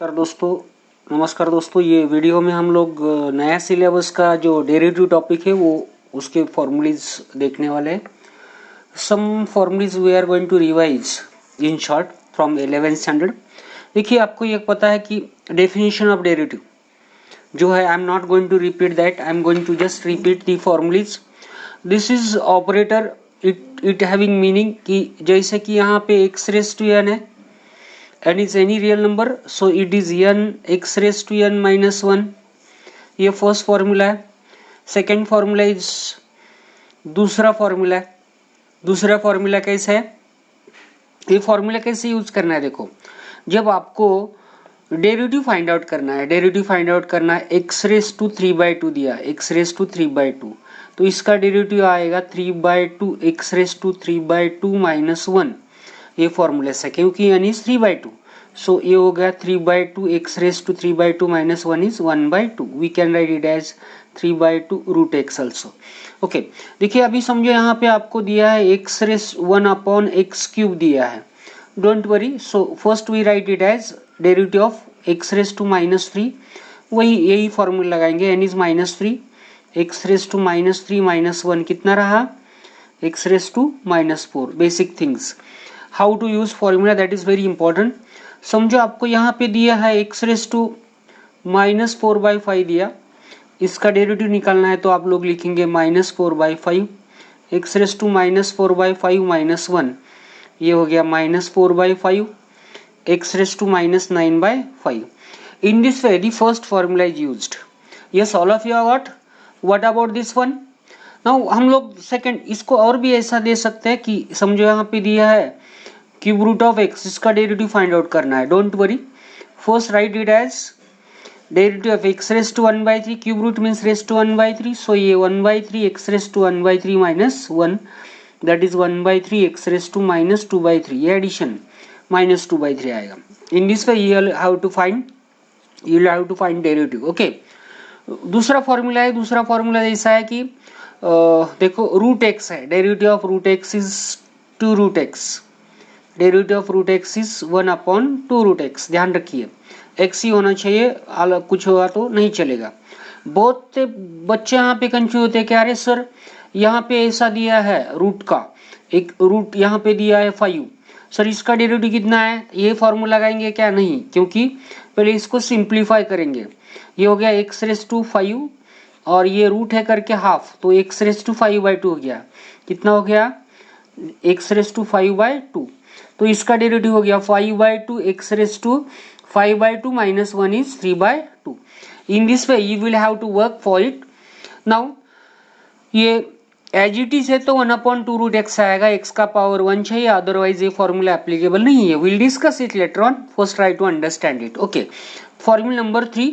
नमस्कार दोस्तों, ये वीडियो में हम लोग नया सिलेबस का जो डेरिवेटिव टॉपिक है वो उसके फॉर्मूलीज देखने वाले हैं। Some formulae we are going to revise in short from 11th standard. देखिए, आपको ये पता है कि डेफिनेशन ऑफ डेरिवेटिव जो है, I am not going to repeat that, I am going to just repeat the formulae. This is operator, it having meaning कि जैसे कि यहाँ पे x रेज टू n है, n is any real number, so it is n x raised to n minus 1। ये first formula है। Second formula is दूसरा formula कैसे है, ये फॉर्मूला कैसे यूज करना है। देखो, जब आपको डेरिवेटिव फाइंड आउट करना है, x रेज टू 3/2 दिया, x रेज टू 3/2, तो इसका डेरिवेटिव आएगा 3/2 x रेज टू 3/2 माइनस 1। ये फॉर्मूला से, क्योंकि n इज 3/2, सो ये हो गया 3/2 x raise to 3/2 minus 1 is 1/2। We can write it as 3/2 root x also. Okay, देखिए अभी समझो यहाँ पे आपको दिया है x रेज 1/x³ दिया है। Don't worry, so first we write it as derivative of x raise to -3। यही फॉर्मूला लगाएंगे, n is -3, x raise to -3 minus 1 कितना रहा, x raise to -4। Basic things, how to use formula, that is very important. समझो आपको यहाँ पे दिया है x रेज टू -4/5 दिया, इसका डेरिवेटिव निकालना है तो आप लोग लिखेंगे -4/5, x रेज टू -4/5 माइनस 1, ये हो गया -4/5, x raise to -9/5। In this way the first formula is used. Yes, all of you got. What about this one? Now हम लोग सेकंड इसको और भी ऐसा दे सकते हैं कि समझो यहाँ पे दिया है क्यूब रूट ऑफ x, इसका डेरिवेटिव फाइंड आउट करना है। Don't worry, first write it as derivative of x raise to 1/3, cube root means raise to 1/3, so ये 1/3 x raise to 1/3 minus 1, that is 1/3 x raise to -2/3, ये addition -2/3 आएगा। In this way you will have to find derivative. Okay, दूसरा formula ऐसा है कि देखो, root x है, derivative of root x is 2 root x, derivative of root x is 1/2 root x। ध्यान रखिए, x ही होना चाहिए, अलग कुछ होगा तो नहीं चलेगा। बहुत बच्चे यहाँ पे कंफ्यूज होते हैं कि अरे सर, यहाँ पे ऐसा दिया है रूट का, एक रूट यहाँ पे दिया है 5, सर इसका डेरिवेटिव कितना है, ये फॉर्मूला लगाएंगे क्या? नहीं, क्योंकि पहले इसको सिंप्लीफाई करेंगे। ये हो गया x रेज टू 5 और ये रूट है करके हाफ, तो x रेज टू 5/2 हो गया। कितना हो गया? x रेज टू 5/2, तो इसका डेरिवेटिव हो गया 5/2 x raise to 5/2 minus 1 is 3/2। In this way you will have to work for it. Now ये एज इट इज है तो 1/2 रूट x आएगा, x का पावर 1 चाहिए, अदरवाइज ये फॉर्मूला एप्लीकेबल नहीं है। Will discuss it later on, first try to understand it. Okay, formula number 3,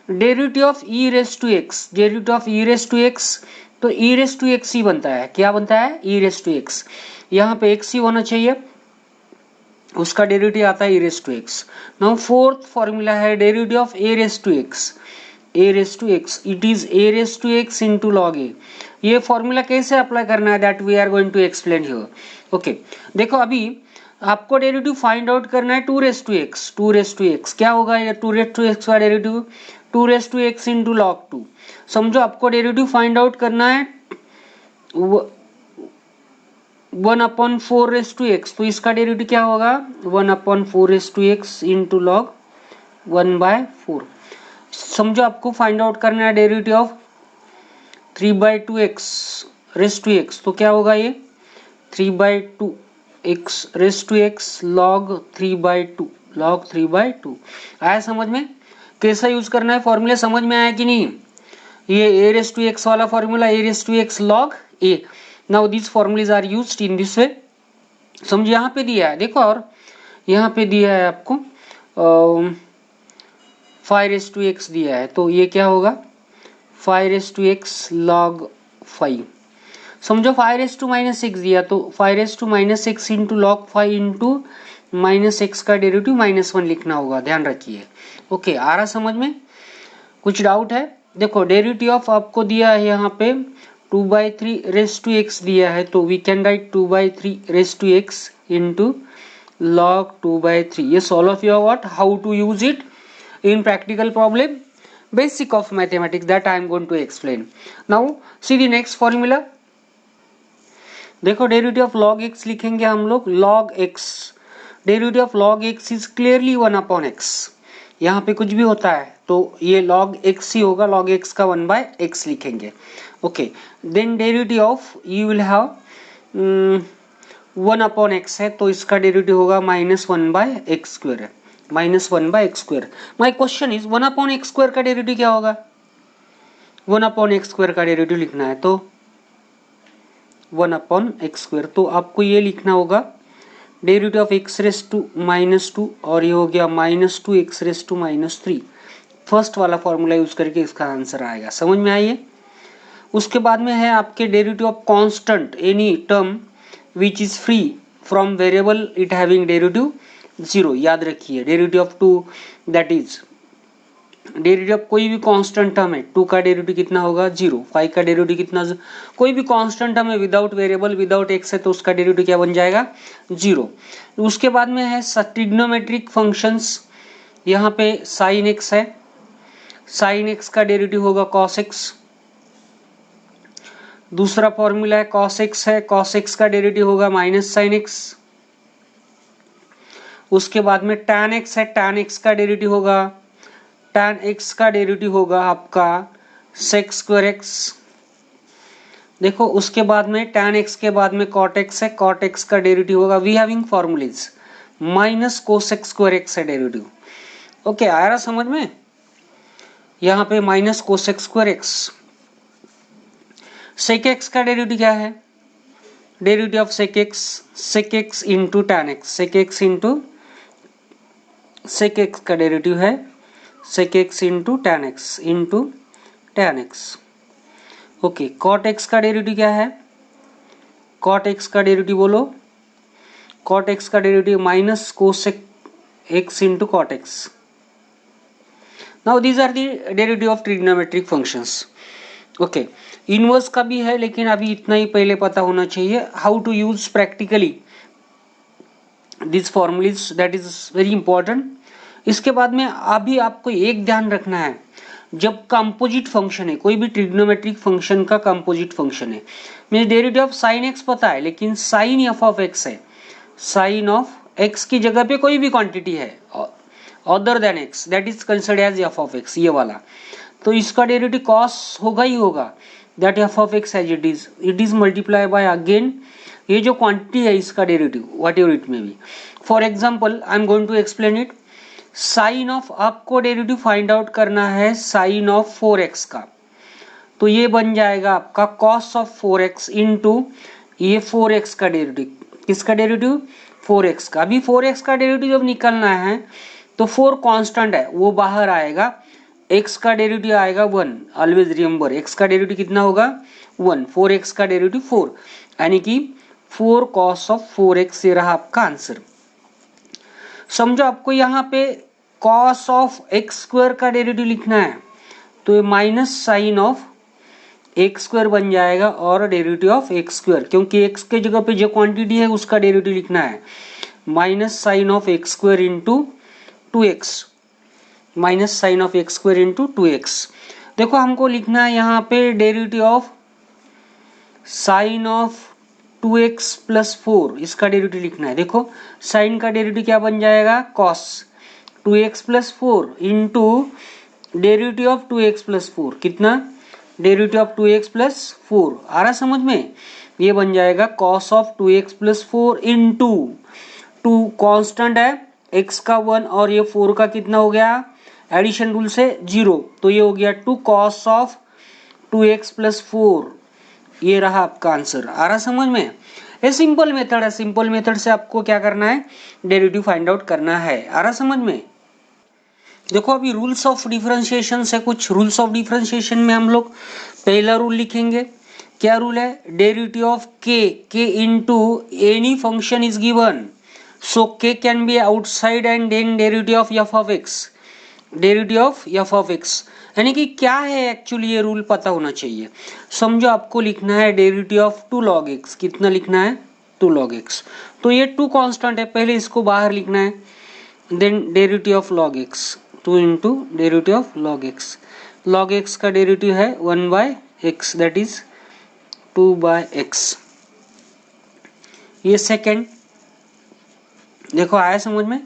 derivative of e raise to x, derivative of e raise to x, तो e raise to x ही बनता है। क्या बनता है? e raise to x। यहाँ पे x ही होना चाहिए, उसका डेरिवेटिव आता है e raise to x। Now fourth formula है derivative of a raise to x, a raise to x, it is a raise to x into log a। ये formula कैसे अप्लाई करना है, that we are going to explain here. Okay, देखो अभी आपको derivative find out करना है 2 raise to x, क्या होगा ये 2 रेज टू x का derivative? 2 raise to x into log 2। समझो आपको डेरिवेटिव फाइंड आउट करना है 1/4 रेज टू x, तो इसका डेरिवेटिव क्या होगा? 1/4 raise to x into log 1/4। समझो आपको फाइंड आउट करना है derivative of 3/2 x raise to x, तो क्या होगा ये 3/2 x raise to x log 3/2। आया समझ में कैसा यूज करना है फॉर्मूला? समझ में आया कि नहीं? ये a रेज टू x वाला formula, a raise to x log a। Now this formulas are used in this way. समझो यहाँ पे दिया है, देखो, और यहाँ पे दिया है आपको 5 रेज टू x दिया है, तो ये क्या होगा 5 रेज टू x log 5। समझो 5 रेज टू -6 दिया, तो 5 raise to -6 into log 5 into -x का डेरिवेटिव -1 लिखना होगा। ध्यान रखिए। ओके, आ रहा समझ में? कुछ डाउट है? देखो, डेरिवेटिव ऑफ आपको दिया है यहाँ पे 2/3 रेज टू x दिया है, तो we can write 2/3 raise to x into log 2/3। ये all of you what, how to use it? in practical problem, basic of mathematics, that I am going to explain. Now see the next formula. देखो derivative of log x लिखेंगे हम लोग, log x, derivative of log x is clearly 1/x. यहाँ पे कुछ भी होता है तो ये log x ही होगा, log x का 1/x लिखेंगे. Okay, then derivative of you will have 1/x है तो इसका डेरिवेटिव होगा -1/x² है, -1/x². My question is 1/x² का डेरिवेटिव क्या होगा? 1/x² का डेरिवेटिव लिखना है तो 1/x², तो आपको ये लिखना होगा डेरिवेटिव ऑफ x⁻² और ये हो गया -2x⁻³ फर्स्ट वाला फॉर्मूला यूज करके इसका आंसर आएगा. समझ में आई है? उसके बाद में है आपके derivative of constant any term which is free from variable it having derivative 0. याद रखिए derivative of 2 that is derivative of कोई भी कांस्टेंट टर्म है 2 का डेरिवेटिव कितना होगा 0, 5 का डेरिवेटिव कितना, कोई भी कांस्टेंट टर्म है विदाउट वेरिएबल विदाउट एक्स है तो उसका डेरिवेटिव क्या बन जाएगा 0. उसके बाद में है ट्रिग्नोमेट्रिक फंक्शंस, यहाँ पे साइन एक्स है, साइन एक्स का डेरिवेटिव होगा cos x. दूसरा फॉर्मूला है cos x है, cos x का डेरिवेटिव होगा -sin x. उसके बाद में tan x है, tan x का डेरिवेटिव होगा, tan x का डेरिवेटिव होगा आपका sec² x. देखो उसके बाद में tan x के बाद में cot x है, cot x का डेरिवेटिव होगा, we having formulas -cosec² x है डेरिवेटिव. ओके, आ रहा समझ में? यहाँ पे -cosec² x. sec x का डेरिवेटिव क्या है? Derivative of sec x into tan x, sec x का डेरिवेटिव है sec x into tan x. Okay, cot x का डेरिवेटिव क्या है? cot x का डेरिवेटिव बोलो, cot x का derivative -cosec x into cot x. Now these are the derivative of trigonometric functions. Okay, inverse का भी है लेकिन अभी इतना ही पहले पता होना चाहिए how to use practically this formulas, that is very important. इसके बाद में अभी आपको एक ध्यान रखना है, जब कंपोजिट फंक्शन है, कोई भी ट्रिग्नोमेट्रिक फंक्शन का कंपोजिट फंक्शन है, means derivative of sine x पता है लेकिन साइन एफ ऑफ एक्स है, साइन ऑफ एक्स की जगह पे कोई भी क्वांटिटी है other than x that is considered as f of x, ये वाला, तो इसका डेरिवेटिव cos होगा ही होगा, that f of x as it is multiply by again ये जो क्वांटिटी है इसका derivative what ever it may be. For example I am going to explain it. Sine of, आपको डेरिवेटिव फाइंड आउट करना है साइन ऑफ 4x का, तो ये बन जाएगा आपका cos ऑफ 4x इंटू ये 4x का डेरिवेटिव. किसका डेरिवेटिव? 4x का. अभी 4x का डेरिवेटिव जब निकलना है तो 4 कांस्टेंट है वो बाहर आएगा, x का डेरिवेटिव आएगा 1. ऑलवेज रिमेंबर x का डेरिवेटिव कितना होगा 1, 4x का डेरिवेटिव 4, यानी कि 4 cos ऑफ 4x ये रहा आपका आंसर. समझो आपको यहाँ पे cos ऑफ x² का डेरिवेटिव लिखना है तो ये माइनस साइन ऑफ x² बन जाएगा और डेरिवेटिव ऑफ x², क्योंकि x के जगह पे जो क्वांटिटी है उसका डेरिवेटिव लिखना है, minus sine of x² into 2x, minus sine of x² into 2x. देखो हमको लिखना है यहाँ पे derivative of sine of 2x plus 4, इसका डेरिवेटिव लिखना है. देखो साइन का डेरिवेटिव क्या बन जाएगा cos 2x plus 4 into derivative of 2x plus 4, कितना डेरिवेटिव ऑफ 2x प्लस 4, आ रहा समझ में? ये बन जाएगा cos of 2x plus 4 into 2 constant है x का 1 और ये 4 का कितना हो गया एडिशन रूल से 0, तो ये हो गया 2 cos ऑफ 2x प्लस 4. ये रहा आपका आंसर. आ रहा समझ में? ये सिंपल मेथड है, सिंपल मेथड से आपको क्या करना है डेरिवेटिव फाइंड आउट करना है. आ रहा समझ में? देखो अभी रूल्स ऑफ डिफरेंशिएशन से कुछ रूल्स ऑफ डिफरेंशिएशन में हम लोग पहला रूल लिखेंगे. क्या रूल है? Derivative of k into any function is given, so k can be outside and then derivative of f of x, derivative of f of x. यानी कि क्या है एक्चुअली ये रूल पता होना चाहिए. समझो आपको लिखना है डेरिवेटिव ऑफ 2 log x, कितना लिखना है 2 log x, तो ये 2 कांस्टेंट है, पहले इसको बाहर लिखना है, then derivative of log x, 2 into derivative of log x. Log x का डेरिवेटिव है 1/x, दैट इज 2/x। ये सेकेंड, देखो आया समझ में।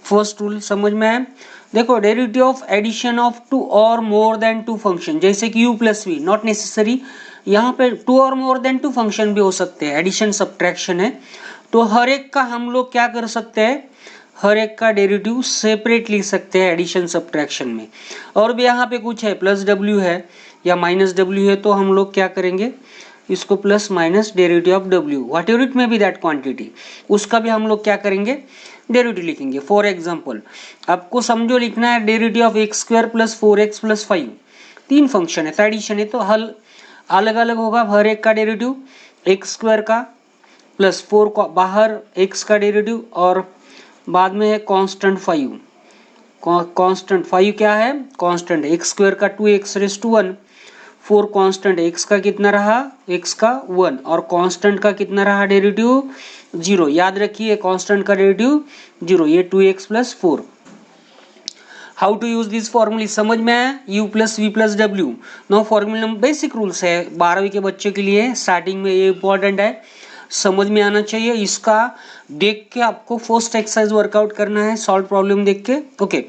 फर्स्ट रूल समझ में आया। देखो derivative of addition of two और मोर देन टू फंक्शन, जैसे कि u plus v, not necessary, यहाँ पे टू और मोर देन टू फंक्शन भी हो सकते हैं, एडिशन सब्ट्रैक्शन है। तो हर एक का हम लोग क्या कर सकते हैं, हर एक का डेरिवेटिव सेपरेट लिख सकते हैं एडिशन सब्ट्रैक्शन में। और भी यहाँ पे कुछ है, प्लस डब्ल्यू है या माइनस डब्ल्यू है, तो हम लोग क्या करेंगे, इसको plus minus derivative of W what ever it may B that quantity, उसका भी हम लोग क्या करेंगे, डेरिवेटिव लिखेंगे। फॉर एग्जांपल आपको समझो लिखना है derivative of x square plus 4x plus 5, तीन फंक्शन है तो एडिशन है, तो हल अलग अलग होगा। हर एक का डेरिवेटिव एक्स स्क्वायर का प्लस 4 का बाहर x का डेरिवेटिव, और बाद में है कांस्टेंट 5। कांस्टेंट 5 क्या है, कांस्टेंट एक्स स्क्वायर का 2x⁻1, 4 कांस्टेंट x का कितना रहा, x का 1, और कांस्टेंट का कितना रहा डेरिवेटिव 0। याद रखिए कांस्टेंट का डेरिवेटिव 0, ये 2x plus 4। How to use this formula समझ में आया, u प्लस वी प्लस डब्ल्यू। नो फॉर्मूला बेसिक रूल्स है 12वीं के बच्चे के लिए, स्टार्टिंग में ये इंपॉर्टेंट है, समझ में आना चाहिए। इसका देख के आपको फर्स्ट एक्सरसाइज वर्कआउट करना है, सॉल्व प्रॉब्लम देख के। ओके,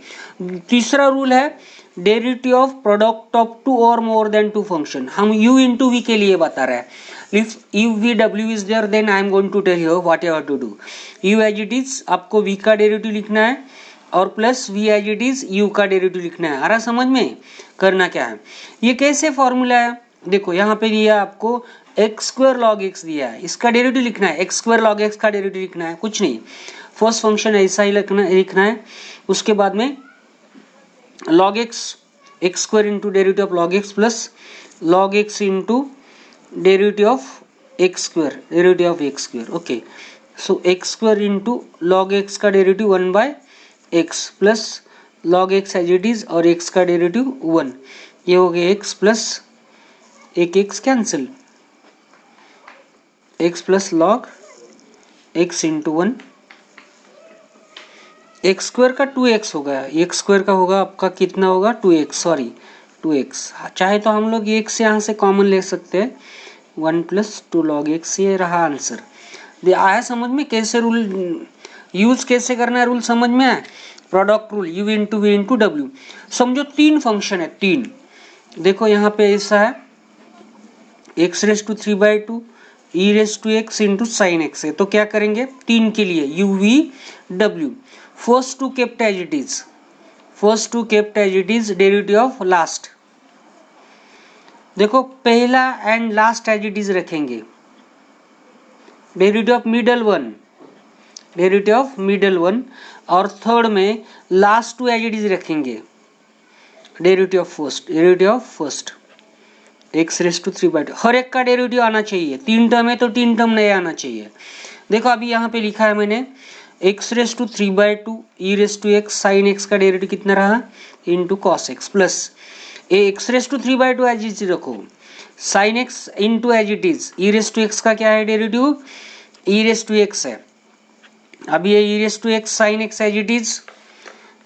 तीसरा रूल है derivative of product of two और मोर देन टू फंक्शन। हम u इंटू वी के लिए बता रहे हैं। If u v w is there then I am going to tell you what you have to do. u as it is आपको v का derivative लिखना है, और plus v as it is u का डेरिवेटिव लिखना है। आ रहा समझ में, करना क्या है, ये कैसे फॉर्मूला है, देखो यहाँ पे दिया आपको एक्स स्क्वायर लॉग एक्स दिया है, इसका डेरिवेटिव लिखना है, एक्स स्क्वायर लॉग एक्स का डेरिवेटिव लिखना है, कुछ नहीं, फर्स्ट फंक्शन ऐसा ही लिखना है। उसके बाद में log x, x square into derivative of log x plus log x into derivative of x square, derivative of x square. Okay, so x square into log x का derivative 1/x plus log x as it is, और x का derivative 1, ये हो गया x plus एक x cancel, x plus log x into 1, x square का 2x होगा, x square का होगा आपका कितना होगा 2x, सॉरी 2x, चाहे तो हम लोग x यहाँ से कॉमन ले सकते हैं, 1 प्लस 2 लॉग x, ये रहा आंसर। दे आया समझ में, कैसे रूल यूज कैसे करना है, रूल समझ में आया, product rule u into v into डब्ल्यू। समझो तीन फंक्शन है, तीन, देखो यहाँ पे ऐसा है x⁵3/2 e⁻x into sine x है, तो क्या करेंगे तीन के लिए u v w, first two kept as it is, first two kept as it is, derivative of last, देखो पहला and last as it is रखेंगे, derivative of middle one, derivative of middle one, और third में last two as it is रखेंगे, derivative of first, derivative of first x⁵3/2। हर एक का derivative आना चाहिए, तीन टर्म है तो तीन टर्म नहीं आना चाहिए। देखो अभी यहाँ पे लिखा है मैंने x⁵3/2 e⁻x साइन एक्स का डेरिवेटिव कितना रहा इंटू कॉस एक्स, प्लस ये x⁵3/2 एज इट इज रखो, sine x into as it is, e⁻x का क्या है डेरिवेटिव e⁻x है, अब ये e⁻x sine x as it is,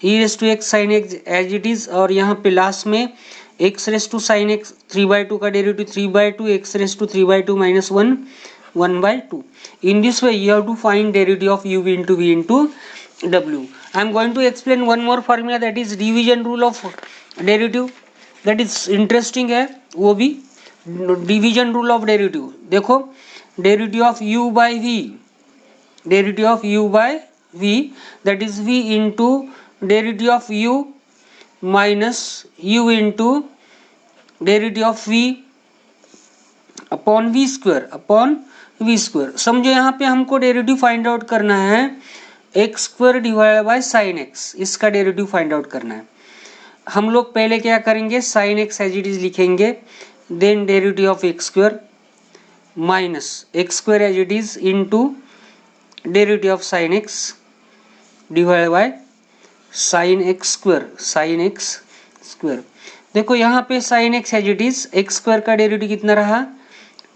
e⁻x sine x as it is, और यहाँ पे लास्ट में x⁻sin x 3/2 का derivative 3/2, x⁻3/2 minus 1 1/2. In this way you have to find derivative of u into v into w. I am going to explain one more formula, that is division rule of derivative, that is interesting है वो भी, division rule of derivative। देखो derivative of u by v, derivative of u by v, that is v into derivative of u minus u into derivative of v upon v square, upon v square. समझो यहाँ पे हमको derivative find out करना है x square divided by sine x, इसका derivative find out करना है। हम लोग पहले क्या करेंगे, sine x as it is लिखेंगे, then derivative of x square minus x square as it is into derivative of sine x divided by sine x square, sine x square. देखो यहाँ पे sine x as it is, x square का derivative कितना रहा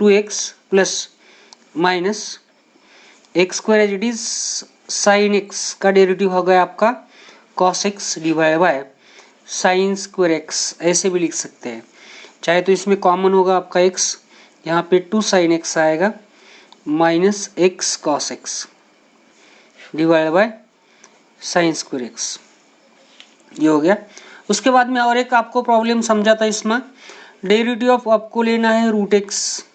2x plus minus x square as it is, sine x का derivative हो गया आपका cos x divide by sine square x, ऐसे भी लिख सकते हैं। चाहे तो इसमें कॉमन होगा आपका एक्स, यहाँ पे 2 साइन एक्स आएगा minus x cos x divide by sine square x, ये हो गया। उसके बाद में और एक आपको प्रॉब्लम समझा था इसमें, डेरिवेटिव ऑफ आपको लेना है root x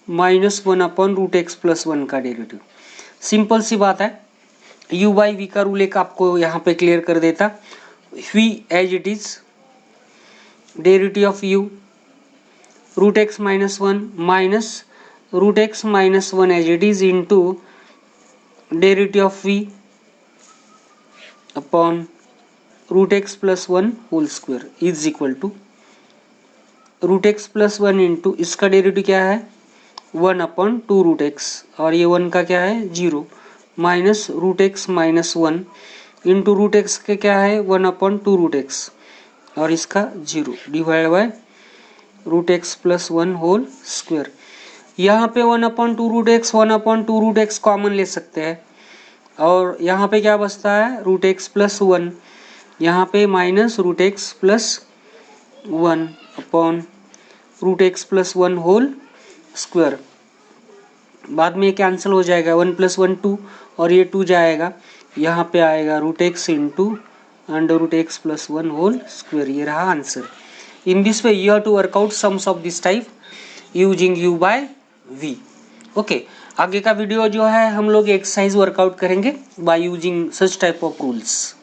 minus 1 upon root x plus 1 का डेरिवेटिव। सिंपल सी बात है, u बाई वी का रूल एक आपको यहाँ पे क्लियर कर देता, v as it is derivative of u root x minus 1 minus root x minus 1 as it is into derivative of v upon root x plus 1 whole square is equal to root x plus 1 into इसका derivative क्या है 1 upon 2 root x, और ये 1 का क्या है 0, minus root x minus 1 into root x के क्या है 1 अपॉन 2 रूट एक्स और इसका 0 divide by root x plus 1 whole square. यहाँ पे 1 upon 2 root x 1 upon 2 root x common ले सकते हैं, और यहाँ पे क्या बचता है रूट एक्स प्लस 1, यहाँ पे minus root x plus 1 upon root x plus 1 whole square. बाद में ये कैंसिल हो जाएगा, 1 प्लस 1 2 और ये 2 जाएगा, यहाँ पे आएगा root x into under root x plus 1 whole square. ये रहा answer. In this way you have to work out sums of this type using u by v। Okay, आगे का वीडियो जो है हम लोग एक्सरसाइज वर्कआउट करेंगे by using such type of rules.